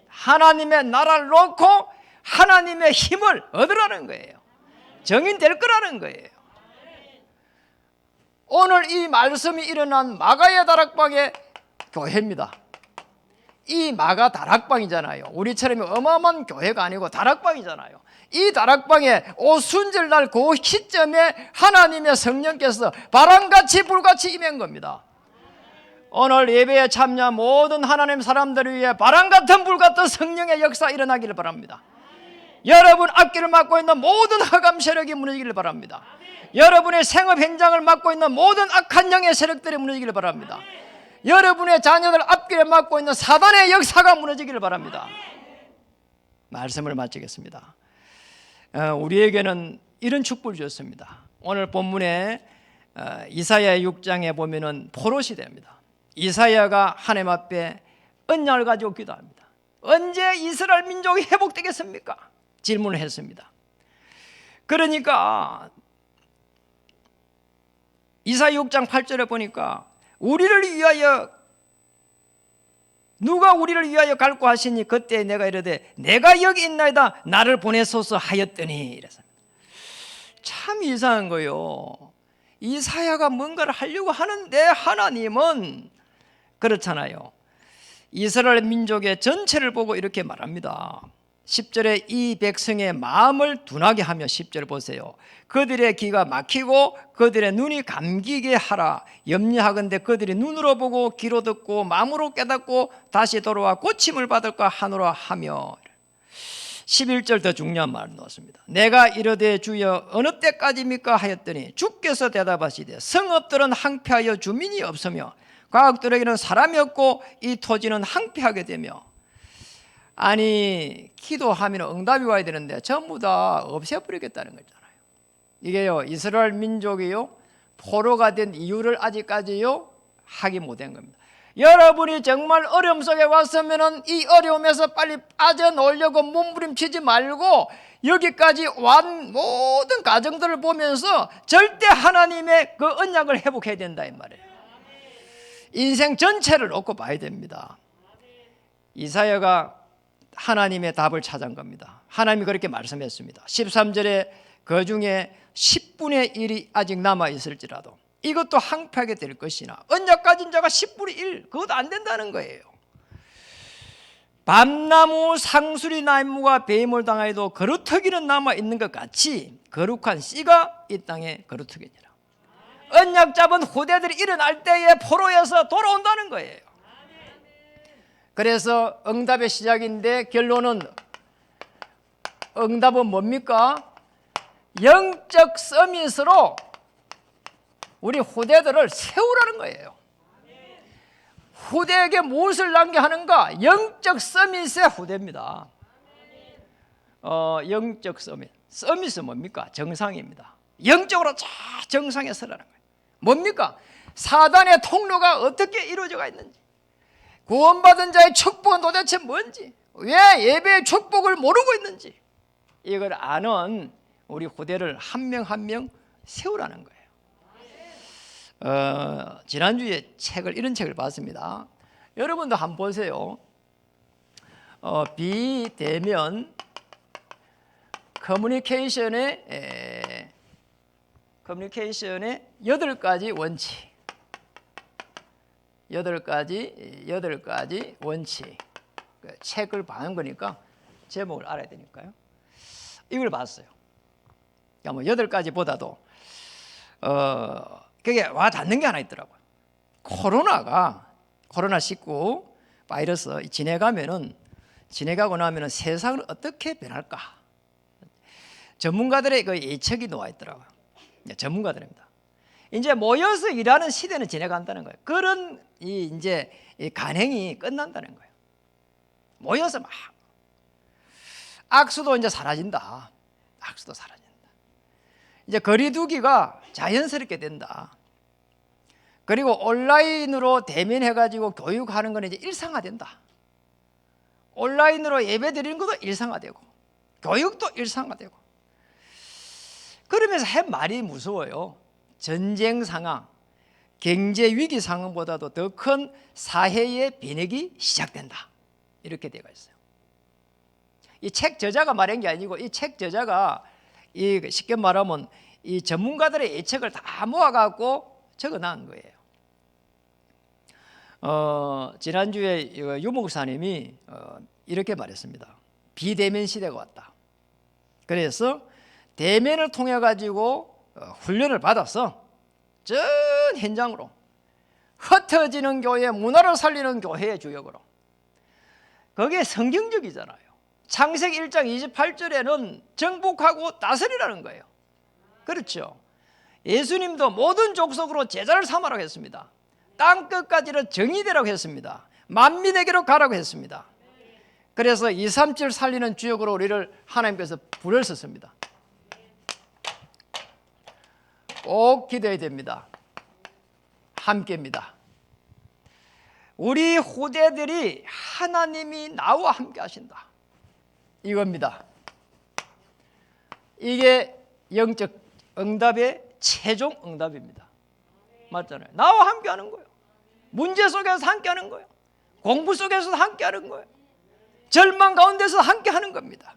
하나님의 나라를 놓고 하나님의 힘을 얻으라는 거예요. 정인될 거라는 거예요. 오늘 이 말씀이 일어난 마가의 다락방의 교회입니다. 이 마가 다락방이잖아요. 우리처럼 어마어마한 교회가 아니고 다락방이잖아요. 이 다락방에 오순절날 그 시점에 하나님의 성령께서 바람같이 불같이 임한 겁니다. 오늘 예배에 참여한 모든 하나님 사람들을 위해 바람같은 불같은 성령의 역사 일어나기를 바랍니다. 여러분 앞길을 막고 있는 모든 흑암 세력이 무너지기를 바랍니다. 여러분의 생업 현장을 막고 있는 모든 악한 영의 세력들이 무너지기를 바랍니다. 여러분의 자녀들 앞길에 막고 있는 사단의 역사가 무너지기를 바랍니다. 말씀을 마치겠습니다. 우리에게는 이런 축복을 주셨습니다. 오늘 본문에 이사야 6장에 보면은 포로시대입니다. 이사야가 하나님 앞에 언약을 가지고 기도합니다. 언제 이스라엘 민족이 회복되겠습니까? 질문을 했습니다. 그러니까 이사야 6장 8절에 보니까 우리를 위하여, 누가 우리를 위하여 갈고 하시니 그때 내가 이르되 내가 여기 있나이다 나를 보내소서 하였더니 이랬습니다. 참 이상한 거요. 이사야가 뭔가를 하려고 하는데 하나님은 그렇잖아요. 이스라엘 민족의 전체를 보고 이렇게 말합니다. 10절에 이 백성의 마음을 둔하게 하며, 10절 보세요. 그들의 귀가 막히고 그들의 눈이 감기게 하라. 염려하건대 그들이 눈으로 보고 귀로 듣고 마음으로 깨닫고 다시 돌아와 고침을 받을까 하노라 하며. 11절 더 중요한 말을 넣었습니다. 내가 이르되 주여 어느 때까지입니까 하였더니 주께서 대답하시되 성읍들은 항폐하여 주민이 없으며 과학들에게는 사람이 없고 이 토지는 항폐하게 되며. 아니, 기도하면 응답이 와야 되는데 전부 다 없애버리겠다는 거잖아요. 이게요, 이스라엘 민족이요 포로가 된 이유를 아직까지요 하기 못한 겁니다. 여러분이 정말 어려움 속에 왔으면은 이 어려움에서 빨리 빠져나오려고 몸부림치지 말고 여기까지 온 모든 가정들을 보면서 절대 하나님의 그 언약을 회복해야 된다 이 말이에요. 인생 전체를 놓고 봐야 됩니다. 이사야가 하나님의 답을 찾은 겁니다. 하나님이 그렇게 말씀했습니다. 13절에 그 중에 10분의 1이 아직 남아있을지라도 이것도 항폐하게 될 것이나, 언약 가진 자가 10분의 1 그것도 안 된다는 거예요. 밤나무 상수리 나무가 배임을 당하여도 거루터기는 남아 있는 것 같이 거룩한 씨가 이 땅에 거루터기니라. 언약 잡은 후대들이 일어날 때에 포로에서 돌아온다는 거예요. 그래서 응답의 시작인데 결론은 응답은 뭡니까? 영적 서밋으로 우리 후대들을 세우라는 거예요. 후대에게 무엇을 남겨하는가? 영적 서밋의 후대입니다. 영적 서밋. 서밋은 뭡니까? 정상입니다. 영적으로 쫙 정상에 서라는 거예요. 뭡니까? 사단의 통로가 어떻게 이루어져가 있는지, 구원받은 자의 축복은 도대체 뭔지, 왜 예배의 축복을 모르고 있는지, 이걸 아는 우리 후대를 한 명 한 명 세우라는 거예요. 지난주에 이런 책을 봤습니다. 여러분도 한번 보세요. 비대면 커뮤니케이션의 8가지 원칙. 8가지 원칙. 책을 봐는 거니까 제목을 알아야 되니까요. 이걸 봤어요. 그러니까 8가지보다도 그게 와 닿는 게 하나 있더라고요. 코로나19 바이러스 지내가고 나면은 세상은 어떻게 변할까? 전문가들의 그 예측이 나와 있더라고요. 전문가들입니다. 이제 모여서 일하는 시대는 지나간다는 거예요. 그런 이제 간행이 끝난다는 거예요. 모여서 막 악수도 이제 사라진다. 악수도 사라진다. 이제 거리두기가 자연스럽게 된다. 그리고 온라인으로 대면해가지고 교육하는 건 이제 일상화된다. 온라인으로 예배 드리는 것도 일상화되고 교육도 일상화되고. 그러면서 할 말이 무서워요. 전쟁 상황, 경제 위기 상황보다도 더 큰 사회의 변혁이 시작된다. 이렇게 되어 있어요. 이 책 저자가 말한 게 아니고 이 책 저자가 쉽게 말하면 이 전문가들의 예측을 다 모아갖고 적어놓은 거예요. 지난주에 유 목사님이 이렇게 말했습니다. 비대면 시대가 왔다. 그래서 대면을 통해 가지고 훈련을 받아서 전 현장으로 흩어지는 교회, 문화를 살리는 교회의 주역으로. 그게 성경적이잖아요. 창세기 1장 28절에는 정복하고 다스리라는 거예요. 그렇죠. 예수님도 모든 족속으로 제자를 삼으라고 했습니다. 땅 끝까지는 정의되라고 했습니다. 만민에게로 가라고 했습니다. 그래서 2, 3절 살리는 주역으로 우리를 하나님께서 부르셨습니다. 꼭 기도해야 됩니다. 함께입니다. 우리 후대들이 하나님이 나와 함께 하신다. 이겁니다. 이게 영적 응답의 최종 응답입니다. 맞잖아요. 나와 함께 하는 거예요. 문제 속에서 함께 하는 거예요. 공부 속에서도 함께 하는 거예요. 절망 가운데서 함께 하는 겁니다.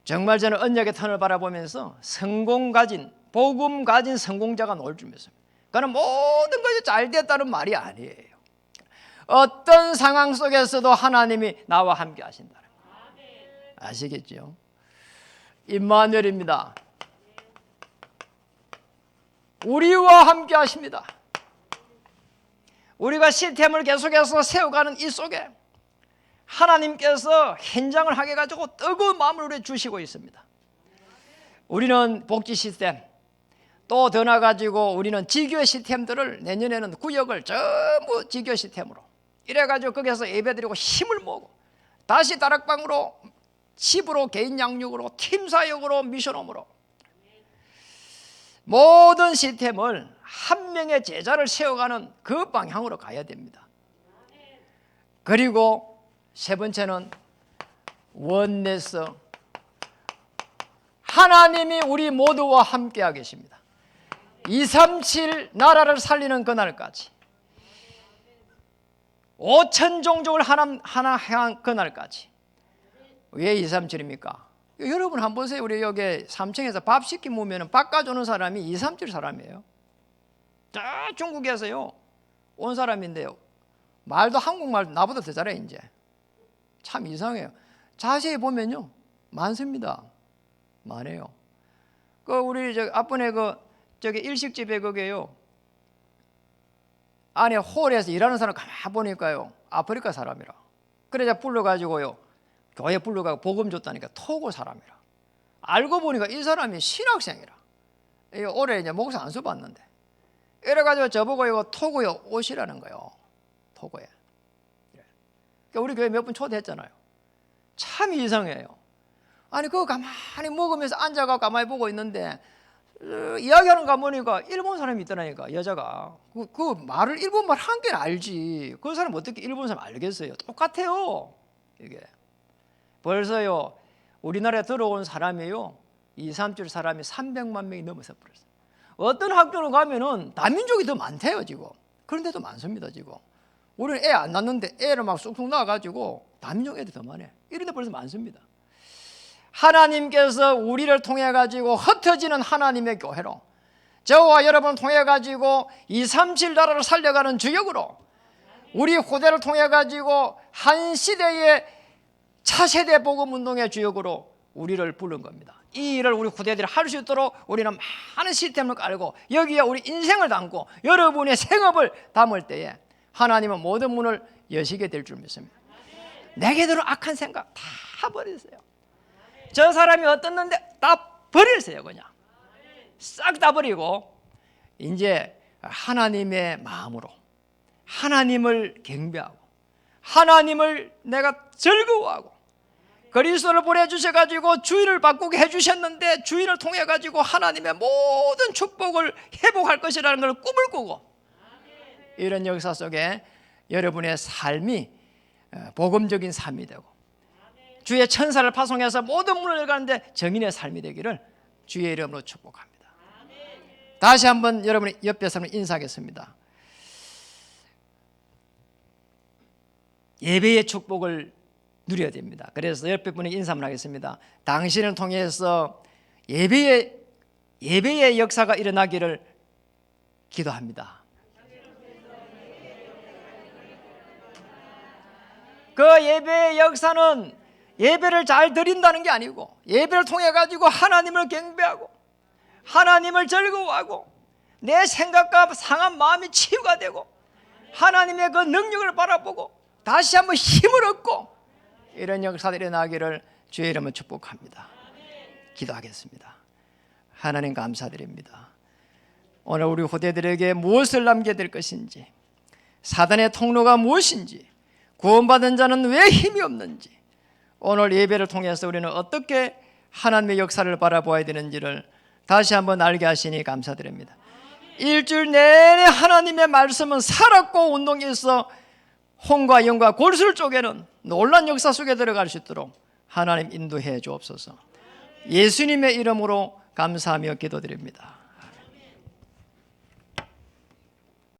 정말 저는 언약의 터널을 바라보면서 성공 가진, 복음 가진 성공자가 나올 줄 믿습니다. 그러나 모든 것이 잘 됐다는 말이 아니에요. 어떤 상황 속에서도 하나님이 나와 함께 하신다. 아시겠죠? 임마누엘입니다. 우리와 함께 하십니다. 우리가 시스템을 계속해서 세워가는 이 속에 하나님께서 현장을 하게 가지고 뜨거운 마음을 우리 주시고 있습니다. 우리는 복지 시스템, 또 더 나가지고 우리는 지교 시스템들을 내년에는 구역을 전부 지교 시스템으로 이래가지고 거기서 예배드리고 힘을 모으고 다시 다락방으로, 집으로, 개인 양육으로, 팀 사역으로, 미션홈으로 모든 시스템을 한 명의 제자를 세워가는 그 방향으로 가야 됩니다. 그리고 세 번째는 원네스. 하나님이 우리 모두와 함께하 계십니다. 237 나라를 살리는 그날까지, 5천 종족을 하나 향한 그날까지. 왜 237입니까? 여러분 한번 보세요. 우리 여기 3층에서 밥 시키 모으면 밥 가져오는 사람이 237 사람이에요. 저 중국에서요 온 사람인데요, 말도 한국말 나보다 더 잘해 이제. 참 이상해요. 자세히 보면요 많습니다. 많아요. 그 우리 저 앞번에 저기 일식집에 거기에요. 안에 홀에서 일하는 사람 가만 보니까요 아프리카 사람이라. 그래서 불러가지고요 교회 불러가고 복음 줬다니까 토고 사람이라. 알고 보니까 이 사람이 신학생이라. 올해 이제 목사 안수 받는데 이래가지고 저보고 이거 토고에 오시라는 거예요. 토고에. 그러니까 우리 교회 몇 분 초대했잖아요. 참 이상해요. 아니 그거 가만히 먹으면서 앉아가 가만히 보고 있는데 이야기하는 거 보니까 일본 사람이 있더라니까. 여자가 그 말을 일본말 한 개는 알지. 그 사람 어떻게 일본 사람 알겠어요. 똑같아요. 이게 벌써요 우리나라에 들어온 사람이요 2, 3주 사람이 300만 명이 넘어서 버렸어요. 어떤 학교를 가면은 다민족이 더 많대요 지금. 그런데도 많습니다 지금. 우리는 애 안 낳는데 애를 막 쑥쑥 낳아가지고 다민족 애들 더 많아요. 이런 데 벌써 많습니다. 하나님께서 우리를 통해 가지고 흩어지는 하나님의 교회로, 저와 여러분을 통해 가지고 237 나라를 살려가는 주역으로, 우리 후대를 통해 가지고 한 시대의 차세대 복음 운동의 주역으로 우리를 부른 겁니다. 이 일을 우리 후대들이 할 수 있도록 우리는 많은 시스템을 깔고 여기에 우리 인생을 담고 여러분의 생업을 담을 때에 하나님은 모든 문을 여시게 될 줄 믿습니다. 내게 들은 악한 생각 다 버리세요. 저 사람이 어떻는데 다 버리세요. 그냥 싹 다 버리고 이제 하나님의 마음으로 하나님을 경배하고 하나님을 내가 즐거워하고 그리스도를 보내주셔가지고 주인을 바꾸게 해주셨는데 주인을 통해가지고 하나님의 모든 축복을 회복할 것이라는 걸 꿈을 꾸고 이런 역사 속에 여러분의 삶이 복음적인 삶이 되고 주의 천사를 파송해서 모든 문을 열가는데 정인의 삶이 되기를 주의 이름으로 축복합니다. 다시 한번 여러분의 옆에 사람을 인사하겠습니다. 예배의 축복을 누려야 됩니다. 그래서 옆에 분에게 인사 한번 하겠습니다. 당신을 통해서 예배의 역사가 일어나기를 기도합니다. 그 예배의 역사는 예배를 잘 드린다는 게 아니고 예배를 통해 가지고 하나님을 경배하고 하나님을 즐거워하고 내 생각과 상한 마음이 치유가 되고 하나님의 그 능력을 바라보고 다시 한번 힘을 얻고 이런 역사들이 일어나기를 주의 이름으로 축복합니다. 기도하겠습니다. 하나님 감사드립니다. 오늘 우리 후대들에게 무엇을 남겨야 될 것인지, 사단의 통로가 무엇인지, 구원받은 자는 왜 힘이 없는지, 오늘 예배를 통해서 우리는 어떻게 하나님의 역사를 바라보아야 되는지를 다시 한번 알게 하시니 감사드립니다. 일주일 내내 하나님의 말씀은 살았고 운동이 있어 홍과 영과 골수를 쪼개는 놀라운 역사 속에 들어갈 수 있도록 하나님 인도해 주옵소서. 예수님의 이름으로 감사하며 기도드립니다.